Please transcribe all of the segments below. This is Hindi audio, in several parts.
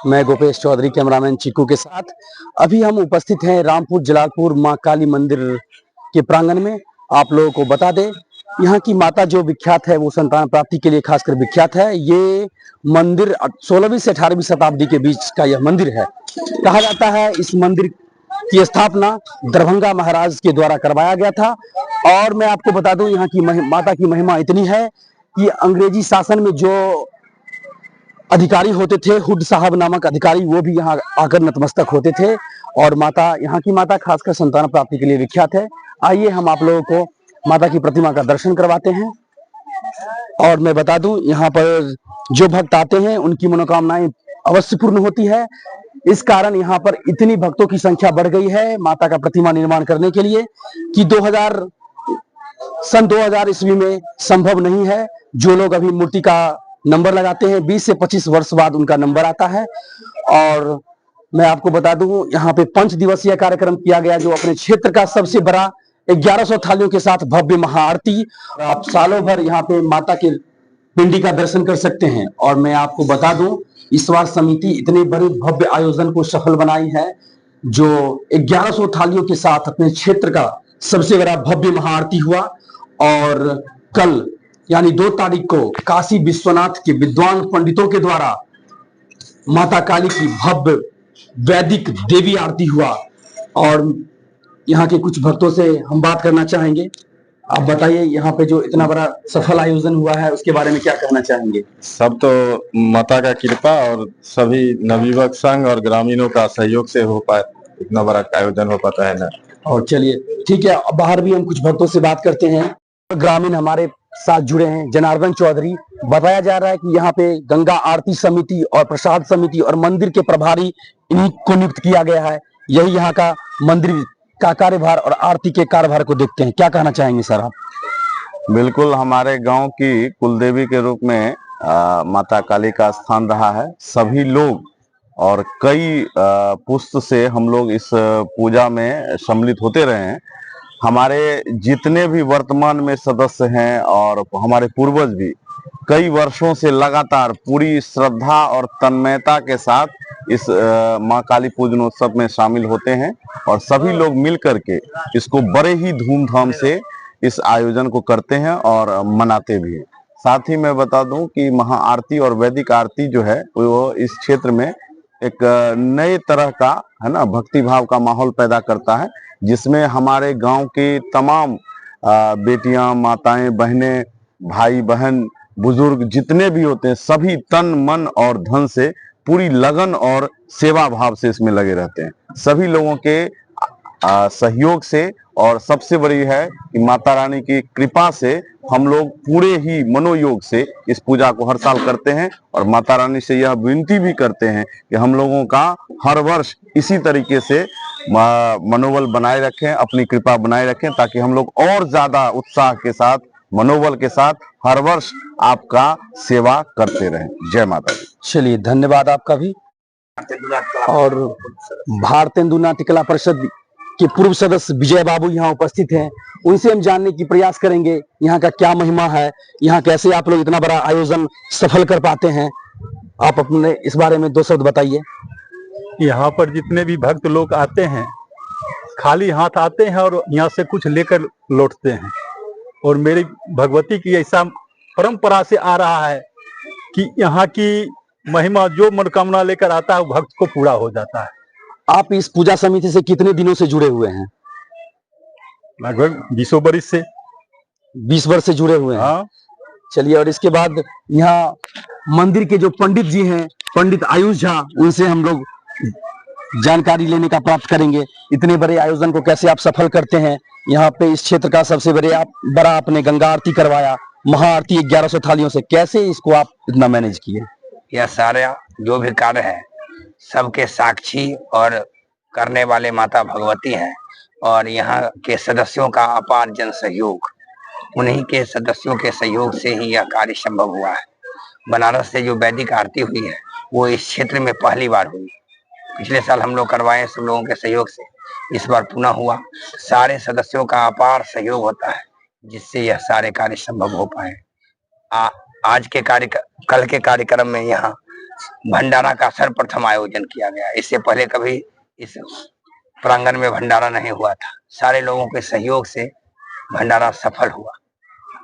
मैं गोपेश चौधरी कैमरामैन चिक्कू के साथ अभी हम उपस्थित हैं रामपुर जलालपुर मां काली मंदिर के प्रांगण में। आप लोगों को बता दें, यहाँ की माता जो विख्यात है वो संतान प्राप्ति के लिए खासकर विख्यात है। ये मंदिर 16वीं से 18वीं शताब्दी के बीच का यह मंदिर है। कहा जाता है इस मंदिर की स्थापना दरभंगा महाराज के द्वारा करवाया गया था। और मैं आपको बता दूं, यहाँ की माता की महिमा इतनी है कि अंग्रेजी शासन में जो अधिकारी होते थे, हुड साहब नामक अधिकारी, वो भी यहाँ आकर नतमस्तक होते थे। और माता, यहाँ की माता खासकर संतान प्राप्ति के लिए विख्यात है। आइए हम आप लोगों को माता की प्रतिमा का दर्शन करवाते हैं। और मैं बता दूं, यहाँ पर जो भक्त आते हैं उनकी मनोकामनाएं अवश्य पूर्ण होती है। इस कारण यहाँ पर इतनी भक्तों की संख्या बढ़ गई है माता का प्रतिमा निर्माण करने के लिए कि सन 2000 ईस्वी में संभव नहीं है। जो लोग अभी मूर्ति का नंबर लगाते हैं, 20 से 25 वर्ष बाद उनका नंबर आता है। और मैं आपको बता दूं, यहाँ पे 5 दिवसीय कार्यक्रम किया गया, जो अपने क्षेत्र का सबसे बड़ा 1100 थालियों के साथ भव्य महाआरती। आप सालों भर यहाँ पे माता के पिंडी का दर्शन कर सकते हैं। और मैं आपको बता दूं, इस बार समिति इतने बड़े भव्य आयोजन को सफल बनाई है, जो 1100 थालियों के साथ अपने क्षेत्र का सबसे बड़ा भव्य महाआरती हुआ। और कल यानी 2 तारीख को काशी विश्वनाथ के विद्वान पंडितों के द्वारा माता काली की भव्य वैदिक देवी आरती हुआ। और यहाँ के कुछ भक्तों से हम बात करना चाहेंगे। आप बताइए, यहाँ पे जो इतना बड़ा सफल आयोजन हुआ है उसके बारे में क्या कहना चाहेंगे? सब तो माता का कृपा और सभी नवयुवक संघ और ग्रामीणों का सहयोग से हो पाए, इतना बड़ा आयोजन हो पाता है ना। और चलिए ठीक है, बाहर भी हम कुछ भक्तों से बात करते हैं। ग्रामीण हमारे साथ जुड़े हैं, जनार्दन चौधरी। बताया जा रहा है कि यहाँ पे गंगा आरती समिति और प्रसाद समिति और मंदिर के प्रभारी इन्हीं को नियुक्त किया गया है। यही यहाँ का मंदिर का कार्यभार और आरती के कार्यभार को देखते हैं। क्या कहना चाहेंगे सर आप? बिल्कुल, हमारे गांव की कुलदेवी के रूप में माता काली का स्थान रहा है। सभी लोग और कई पुस्त से हम लोग इस पूजा में सम्मिलित होते रहे हैं। हमारे जितने भी वर्तमान में सदस्य हैं और हमारे पूर्वज भी कई वर्षों से लगातार पूरी श्रद्धा और तन्मयता के साथ इस मां काली पूजनोत्सव में शामिल होते हैं। और सभी लोग मिल करके इसको बड़े ही धूमधाम से इस आयोजन को करते हैं और मनाते भी हैं। साथ ही मैं बता दूं कि महाआरती और वैदिक आरती जो है वो इस क्षेत्र में एक नए तरह का, है ना, भक्ति भाव का माहौल पैदा करता है, जिसमें हमारे गांव के तमाम बेटियां, माताएं, बहनें, भाई बहन, बुजुर्ग जितने भी होते हैं, सभी तन मन और धन से पूरी लगन और सेवा भाव से इसमें लगे रहते हैं। सभी लोगों के सहयोग से, और सबसे बड़ी है कि माता रानी की कृपा से हम लोग पूरे ही मनोयोग से इस पूजा को हर साल करते हैं। और माता रानी से यह विनती भी करते हैं कि हम लोगों का हर वर्ष इसी तरीके से मनोबल बनाए रखें, अपनी कृपा बनाए रखें, ताकि हम लोग और ज्यादा उत्साह के साथ, मनोबल के साथ हर वर्ष आपका सेवा करते रहें। जय माता दी। चलिए, धन्यवाद आपका भी। और भारतेंदु नाट्य कला परिषद के पूर्व सदस्य विजय बाबू यहाँ उपस्थित हैं। उनसे हम जानने की प्रयास करेंगे यहाँ का क्या महिमा है, यहाँ कैसे आप लोग इतना बड़ा आयोजन सफल कर पाते हैं। आप अपने इस बारे में 2 शब्द बताइए। यहाँ पर जितने भी भक्त लोग आते हैं, खाली हाथ आते हैं और यहाँ से कुछ लेकर लौटते हैं। और मेरी भगवती की ऐसा परंपरा से आ रहा है कि यहाँ की महिमा, जो मनोकामना लेकर आता है भक्त को पूरा हो जाता है। आप इस पूजा समिति से कितने दिनों से जुड़े हुए हैं? लगभग 20 वर्ष से। 20 वर्ष से जुड़े हुए हैं। हाँ। चलिए, और इसके बाद यहाँ मंदिर के जो पंडित जी हैं, पंडित आयुष झा, उनसे हम लोग जानकारी लेने का प्राप्त करेंगे। इतने बड़े आयोजन को कैसे आप सफल करते हैं? यहाँ पे इस क्षेत्र का सबसे बड़ा आपने गंगा आरती करवाया, महाआरती 1100 थालियों से, कैसे इसको आप इतना मैनेज किए? यह सारा जो भी कार्य है सबके साक्षी और करने वाले माता भगवती हैं। और यहाँ के सदस्यों का अपार जन सहयोग, उन्हीं के सदस्यों के सहयोग से ही यह कार्य संभव हुआ है। बनारस से जो वैदिक आरती हुई है वो इस क्षेत्र में पहली बार हुई। पिछले साल हम लोग करवाए सब लोगों के सहयोग से, इस बार पुनः हुआ। सारे सदस्यों का अपार सहयोग होता है, जिससे यह सारे कार्य संभव हो पाए। आज के कल के कार्यक्रम में यहाँ भंडारा का सर्वप्रथम आयोजन किया गया। इससे पहले कभी इस प्रांगण में भंडारा नहीं हुआ था। सारे लोगों के सहयोग से भंडारा सफल हुआ।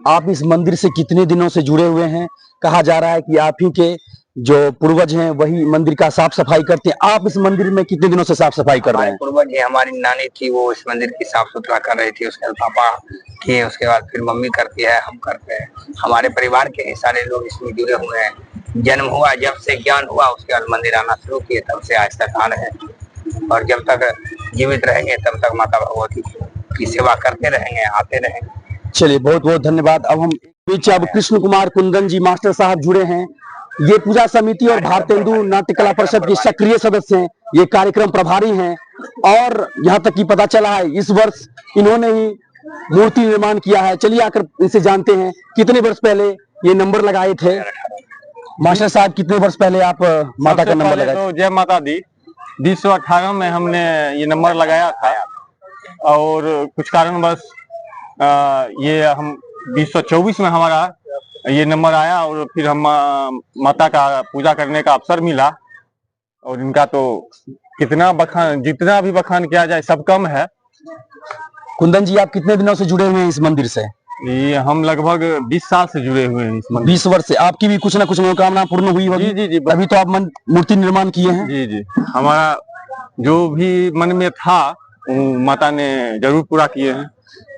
आप इस मंदिर से कितने दिनों से जुड़े हुए हैं? कहा जा रहा है कि आप ही के जो पूर्वज हैं वही मंदिर का साफ सफाई करते हैं। आप इस मंदिर में कितने दिनों से साफ सफाई कर रहे हैं? पूर्वज जी, हमारी नानी थी, वो इस मंदिर की साफ सुथरा कर रही थी। उसके बाद पापा किए, उसके बाद फिर मम्मी करती है, हम करते हैं। हमारे परिवार के ही सारे लोग इसमें जुड़े हुए हैं। जन्म हुआ, जब से ज्ञान हुआ, उसके बाद मंदिर आना शुरू किए, तब से आज तक आ रहे हैं। और जब तक जीवित रहेंगे तब तक माता भगवती की सेवा करते रहेंगे, आते रहेंगे। चलिए, बहुत बहुत धन्यवाद। अब हम बीच अब कृष्ण कुमार कुंदन जी मास्टर साहब जुड़े हैं। ये पूजा समिति और भारतेंदु नाट्य कला परिषद के सक्रिय सदस्य हैं। ये कार्यक्रम प्रभारी हैं और यहाँ तक कि पता चला है इस वर्ष इन्होंने ही मूर्ति निर्माण किया है। चलिए आकर इनसे जानते हैं कितने वर्ष पहले ये नंबर लगाए थे। मास्टर साहब, कितने वर्ष पहले आप माता का नंबर लगाए? तो जय माता दी, 2018 में हमने ये नंबर लगाया था और कुछ कारणवश ये हम 2024 में हमारा ये नंबर आया और फिर हम माता का पूजा करने का अवसर मिला। और इनका तो कितना बखान, जितना भी बखान किया जाए सब कम है। कुंदन जी, आप कितने दिनों से जुड़े हुए हैं इस मंदिर से? ये हम लगभग 20 साल से जुड़े हुए हैं इस मंदिर। 20 वर्ष से आपकी भी कुछ ना कुछ मनोकामना पूर्ण हुई होगी। जी जी, अभी तो आप मूर्ति निर्माण किए हैं। जी जी, हमारा जो भी मन में था वो माता ने जरूर पूरा किए हैं।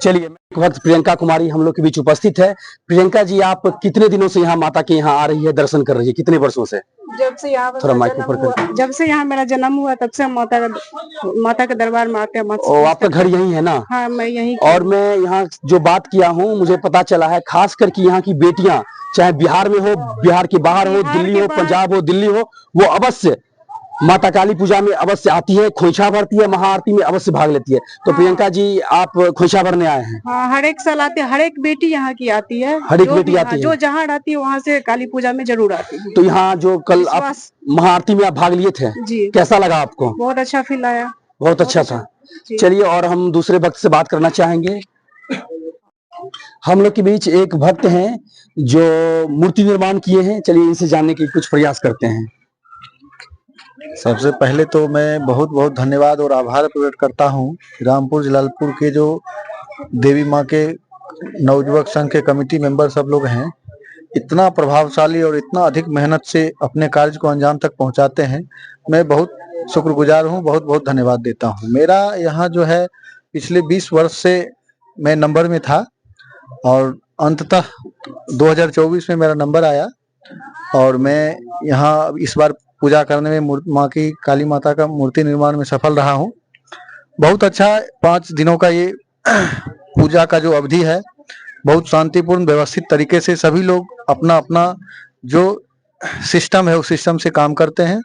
चलिए, एक वक्त प्रियंका कुमारी हम लोग के बीच उपस्थित है। प्रियंका जी, आप कितने दिनों से यहाँ माता के यहाँ आ रही है, दर्शन कर रही है? कितने वर्षों से? जब से यहाँ थोड़ा माइक ऊपर कर। जब से यहाँ मेरा जन्म हुआ तब से हम माता के दरबार में आते हैं। और आपका घर यही है ना? हाँ, मैं यही। और मैं यहाँ जो बात किया हूँ, मुझे पता चला है खास करके यहाँ की बेटियां, चाहे बिहार में हो, बिहार के बाहर हो, दिल्ली हो, पंजाब हो, दिल्ली हो, वो अवश्य माता काली पूजा में अवश्य आती है, खोइछा भरती है, महाआरती में अवश्य भाग लेती है। तो प्रियंका जी, आप खोइछा भरने आए हैं? हाँ, हर एक साल आते हैं। हर एक बेटी यहाँ की आती है। हर एक बेटी आती है, जो जहाँ आती है वहाँ से काली पूजा में जरूर आती है। तो यहाँ जो कल आप महाआरती में आप भाग लिए थे, जी, कैसा लगा आपको? बहुत अच्छा फील आया। बहुत अच्छा था। चलिए, और हम दूसरे भक्त से बात करना चाहेंगे। हम लोग के बीच एक भक्त हैं जो मूर्ति निर्माण किए हैं। चलिए इनसे जानने की कुछ प्रयास करते हैं। सबसे पहले तो मैं बहुत बहुत धन्यवाद और आभार प्रकट करता हूँ रामपुर जलालपुर के जो देवी माँ के नवयुवक संघ के कमेटी मेंबर सब लोग हैं। इतना प्रभावशाली और इतना अधिक मेहनत से अपने कार्य को अंजाम तक पहुँचाते हैं। मैं बहुत शुक्रगुजार हूँ, बहुत बहुत धन्यवाद देता हूँ। मेरा यहाँ जो है पिछले 20 वर्ष से मैं नंबर में था और अंततः 2024 में मेरा नंबर आया और मैं यहाँ इस बार पूजा करने में माँ की काली माता का मूर्ति निर्माण में सफल रहा हूँ। बहुत अच्छा 5 दिनों का ये पूजा का जो अवधि है, बहुत शांतिपूर्ण व्यवस्थित तरीके से सभी लोग अपना अपना जो सिस्टम है उस सिस्टम से काम करते हैं।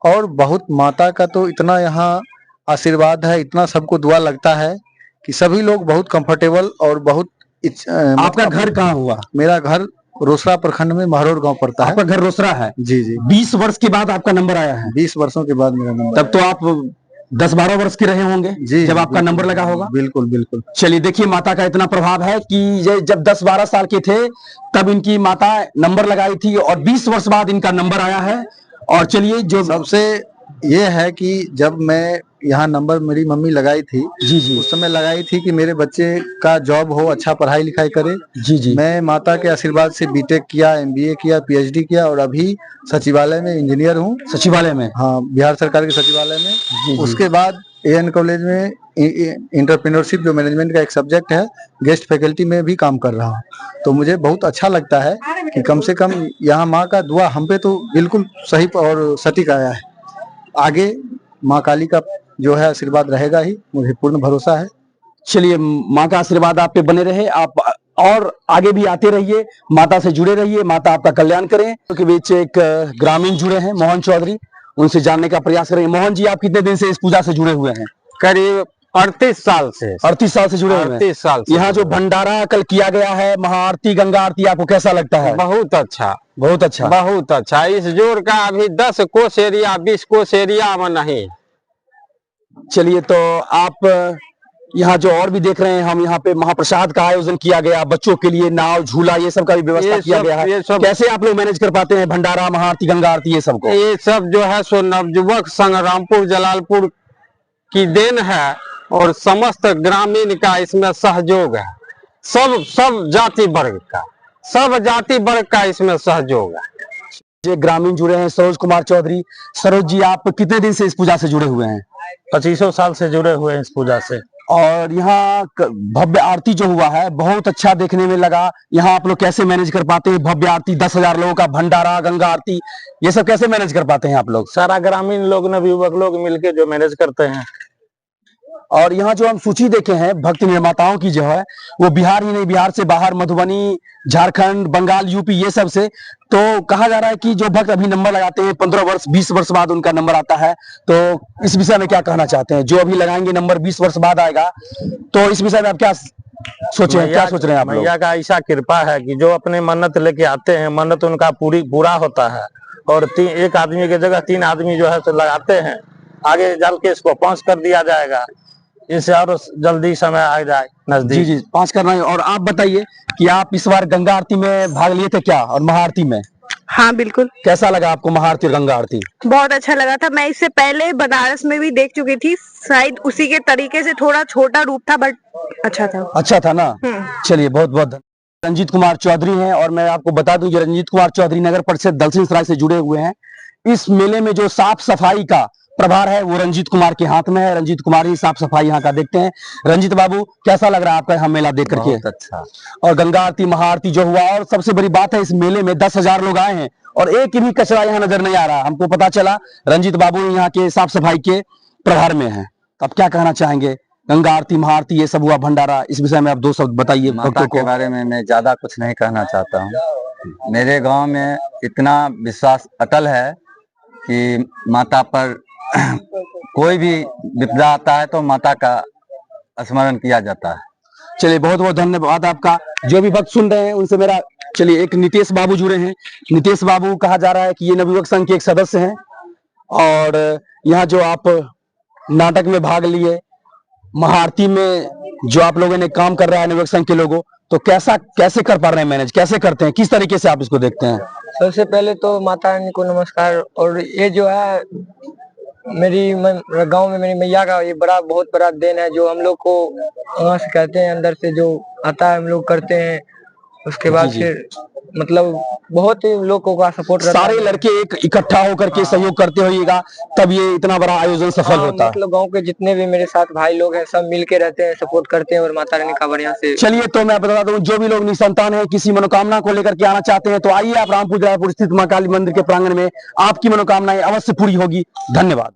और बहुत माता का तो इतना यहाँ आशीर्वाद है, इतना सबको दुआ लगता है कि सभी लोग बहुत कंफर्टेबल और बहुत। आपका घर कहाँ हुआ? मेरा घर रोसड़ा प्रखंड में महरौर गांव पड़ता है। आपका घर रोसड़ा है? जी जी। 20 वर्ष के बाद आपका नंबर आया है? 20 वर्षों के बाद मेरा नंबर। तब तो आप 10-12 वर्ष के रहे होंगे जी, जब आपका नंबर लगा होगा। बिल्कुल बिल्कुल। चलिए, देखिए माता का इतना प्रभाव है कि ये जब 10-12 साल के थे तब इनकी माता नंबर लगाई थी और 20 वर्ष बाद इनका नंबर आया है। और चलिए, जो सबसे ये है कि जब मैं यहाँ नंबर मेरी मम्मी लगाई थी, जी जी, उस समय लगाई थी कि मेरे बच्चे का जॉब हो, अच्छा पढ़ाई लिखाई करे। जी जी, मैं माता के आशीर्वाद से बीटेक किया, एमबीए किया, पीएचडी किया और अभी सचिवालय में इंजीनियर हूँ। सचिवालय में? हाँ, बिहार सरकार के सचिवालय में। जी, उसके बाद एएन कॉलेज में इंटरप्रेन्योरशिप जो मैनेजमेंट का एक सब्जेक्ट है, गेस्ट फैकल्टी में भी काम कर रहा हूँ। तो मुझे बहुत अच्छा लगता है कि कम से कम यहाँ माँ का दुआ हम पे तो बिल्कुल सही और सटीक आया है। आगे माँ काली का जो है आशीर्वाद रहेगा ही, मुझे पूर्ण भरोसा है। चलिए, माँ का आशीर्वाद आप पे बने रहे, आप और आगे भी आते रहिए, माता से जुड़े रहिए, माता आपका कल्याण करें। के बीच एक ग्रामीण जुड़े हैं, मोहन चौधरी, उनसे जानने का प्रयास करेंगे। मोहन जी, आप कितने दिन से इस पूजा से जुड़े हुए हैं? करीब 38 साल से। 38 साल से जुड़े हुए हैं? 38 साल से। यहाँ जो भंडारा कल किया गया है, महाआरती, गंगा आरती, आपको कैसा लगता है? बहुत अच्छा, बहुत अच्छा, बहुत अच्छा। इस जोर का अभी 10 कोस एरिया, 20 कोस एरिया में नहीं। चलिए, तो आप यहाँ जो और भी देख रहे हैं हम, यहाँ पे महाप्रसाद का आयोजन किया गया, बच्चों के लिए नाव झूला ये सब का भी व्यवस्था किया गया है। कैसे आप लोग मैनेज कर पाते हैं भंडारा, महाआरती, गंगा आरती ये सब को? ये सब जो है सो नवयुवक संघ रामपुर जलालपुर की देन है और समस्त ग्रामीण का इसमें सहयोग है। सब जाति वर्ग का इसमें सहयोग है। जो ग्रामीण जुड़े हैं, सरोज कुमार चौधरी। सरोज जी, आप कितने दिन से इस पूजा से जुड़े हुए हैं? 25 साल से जुड़े हुए हैं इस पूजा से। और यहाँ भव्य आरती जो हुआ है बहुत अच्छा देखने में लगा। यहाँ आप लोग कैसे मैनेज कर पाते हैं भव्य आरती, 10,000 लोगों का भंडारा, गंगा आरती, ये सब कैसे मैनेज कर पाते हैं आप लोग? सारा ग्रामीण लोग, नवयुवक लोग मिलके जो मैनेज करते हैं। और यहाँ जो हम सूची देखे हैं भक्त निर्माताओं की जो है वो बिहार ही नहीं, बिहार से बाहर मधुबनी, झारखंड, बंगाल, यूपी ये सब से। तो कहा जा रहा है कि जो भक्त अभी नंबर लगाते हैं 15 वर्ष 20 वर्ष बाद उनका नंबर आता है। तो इस विषय में क्या कहना चाहते हैं? जो अभी लगाएंगे नंबर 20 वर्ष बाद आएगा, तो इस विषय में आप क्या सोच रहे हैं, क्या सोच रहे हैं आप लोग? मैया का ऐसा कृपा है कि जो अपने मन्नत लेके आते हैं, मन्नत उनका पूरा होता है। और एक आदमी की जगह 3 आदमी जो है तो लगाते हैं, आगे जल के इसको 5 कर दिया जाएगा, इससे और जल्दी समय आ जाए नजदीक। जी 5 करना है। और आप बताइए कि आप इस बार गंगा आरती में भाग लिए थे क्या, और महाआरती में? हाँ बिल्कुल। कैसा लगा आपको महाआरती और गंगा आरती? बहुत अच्छा लगा था। मैं इससे पहले बनारस में भी देख चुकी थी, शायद उसी के तरीके से, थोड़ा छोटा रूप था बट अच्छा था। अच्छा था ना? चलिए, बहुत बहुत धन्यवाद। रंजीत कुमार चौधरी हैं, और मैं आपको बता दूं जो रंजीत कुमार चौधरी नगर परिषद दलसिंहसराय से जुड़े हुए हैं। इस मेले में जो साफ सफाई का प्रभार है वो रंजीत कुमार के हाथ में है। रंजीत कुमार ही साफ सफाई यहाँ का देखते हैं। रंजीत बाबू, कैसा लग रहा है आपका यहाँ मेला देख करके? बहुत अच्छा। और गंगा आरती, महाआरती जो हुआ, और सबसे बड़ी बात है इस मेले में 10,000 लोग आए हैं और एक भी कचरा यहाँ नजर नहीं आ रहा। हमको पता चला रंजीत बाबू यहाँ के साफ सफाई के प्रभार में है। अब क्या कहना चाहेंगे? गंगा आरती, महाआरती ये सब हुआ, भंडारा, इस विषय में आप 2 शब्द बताइए। माता के बारे में मैं ज्यादा कुछ नहीं कहना चाहता हूँ। मेरे गांव में इतना विश्वास अटल है कि माता पर कोई भी विपदा आता है तो माता का स्मरण किया जाता है। चलिए, बहुत बहुत धन्यवाद आपका। जो भी भक्त सुन रहे हैं उनसे मेरा, चलिए, एक नितेश बाबू जुड़े हैं। नितेश बाबू, कहा जा रहा है कि ये नवयुवक संघ के एक सदस्य हैं, और यहाँ जो आप नाटक में भाग लिए, महाआरती में जो आप लोगों ने काम कर रहा है नवयुवक संघ के लोगों, तो कैसे कर पा रहे हैं मैनेज, कैसे करते हैं, किस तरीके से आप इसको देखते हैं? सबसे पहले तो माता रानी को नमस्कार। और ये जो है मेरी गांव में मेरी मैया का ये बहुत बड़ा देन है, जो हम लोग को वहाँ से कहते हैं अंदर से जो आता है हम लोग करते हैं। उसके बाद फिर मतलब बहुत ही लोगों का सपोर्ट रहता है। सारे लड़के एक इकट्ठा होकर के सहयोग करते होइएगा, तब ये इतना बड़ा आयोजन सफल होता है। मतलब गांव के जितने भी मेरे साथ भाई लोग हैं सब मिल के रहते हैं, सपोर्ट करते हैं और माता रानी का बढ़िया से। चलिए, तो मैं बता दूं, जो भी लोग निसंतान है, किसी मनोकामना को लेकर के आना चाहते हैं, तो आइए आप रामपुर जलालपुर स्थित मां काली मंदिर के प्रांगण में, आपकी मनोकामनाएं अवश्य पूरी होगी। धन्यवाद।